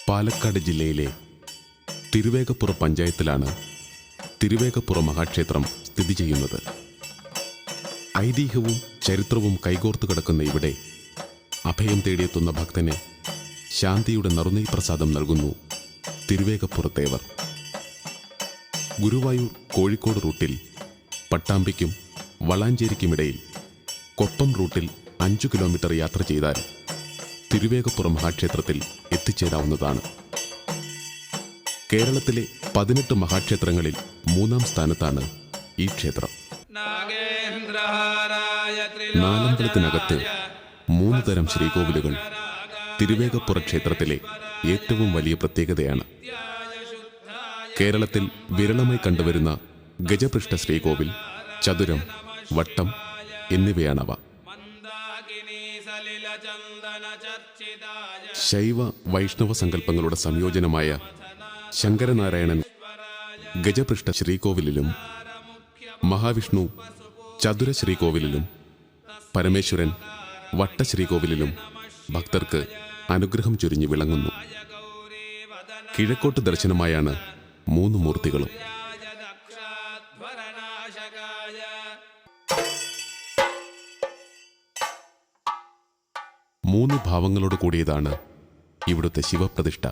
പാലക്കാട് ജില്ലയിലെ തിരുവേഗപ്പുറ പഞ്ചായത്തിലാണ് തിരുവേഗപ്പുറ മഹാക്ഷേത്രം സ്ഥിതി ചെയ്യുന്നത്. ഐതിഹ്യവും ചരിത്രവും കൈകോർത്തു കിടക്കുന്ന ഇവിടെ അഭയം തേടിയെത്തുന്ന ഭക്തന് ശാന്തിയുടെ നറുനെയ് പ്രസാദം നൽകുന്നു തിരുവേഗപ്പുറത്തേവർ. ഗുരുവായൂർ കോഴിക്കോട് റൂട്ടിൽ പട്ടാമ്പിക്കും വളാഞ്ചേരിക്കുമിടയിൽ കൊപ്പം റൂട്ടിൽ 5 കിലോമീറ്റർ യാത്ര ചെയ്താൽ തിരുവേഗപ്പുറ മഹാക്ഷേത്രത്തിൽ എത്തിച്ചേരാവുന്നതാണ്. കേരളത്തിലെ 18 മഹാക്ഷേത്രങ്ങളിൽ 3-ാം സ്ഥാനത്താണ് ഈ ക്ഷേത്രം. നാലമ്പലത്തിനകത്ത് 3 തരം ശ്രീകോവിലുകൾ തിരുവേഗപ്പുറ ക്ഷേത്രത്തിലെ ഏറ്റവും വലിയ പ്രത്യേകതയാണ്. കേരളത്തിൽ വിരളമായി കണ്ടുവരുന്ന ഗജപൃഷ്ഠ ശ്രീകോവിൽ, ചതുരം, വട്ടം എന്നിവയാണവ. ശൈവ വൈഷ്ണവ സങ്കല്പങ്ങളുടെ സംയോജനമായ ശങ്കരനാരായണൻ ഗജപൃഷ്ഠ ശ്രീകോവിലിലും, മഹാവിഷ്ണു ചതുര ശ്രീകോവിലിലും, പരമേശ്വരൻ വട്ടശ്രീകോവിലിലും ഭക്തർക്ക് അനുഗ്രഹം ചൊരിഞ്ഞു വിളങ്ങുന്നു. കിഴക്കോട്ട് ദർശനമായാണ് 3 മൂർത്തികളും. മൂന്ന് ഭാവങ്ങളോട് കൂടിയതാണ് ഇവിടുത്തെ ശിവപ്രതിഷ്ഠ.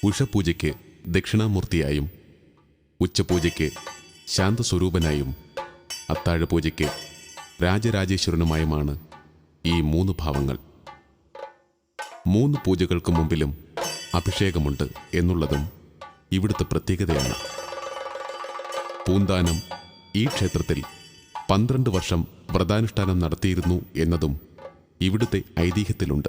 ഉഷപൂജയ്ക്ക് ദക്ഷിണാമൂർത്തിയായും, ഉച്ചപൂജയ്ക്ക് ശാന്തസ്വരൂപനായും, അത്താഴപൂജയ്ക്ക് രാജരാജേശ്വരനുമായുമാണ് ഈ 3 ഭാവങ്ങൾ. 3 പൂജകൾക്ക് മുമ്പിലും അഭിഷേകമുണ്ട് എന്നുള്ളതും ഇവിടുത്തെ പ്രത്യേകതയാണ്. പൂന്താനം ഈ ക്ഷേത്രത്തിൽ 12 വർഷം വ്രതാനുഷ്ഠാനം നടത്തിയിരുന്നു എന്നതും ഇവിടുത്തെ ഐതിഹ്യത്തിലുണ്ട്.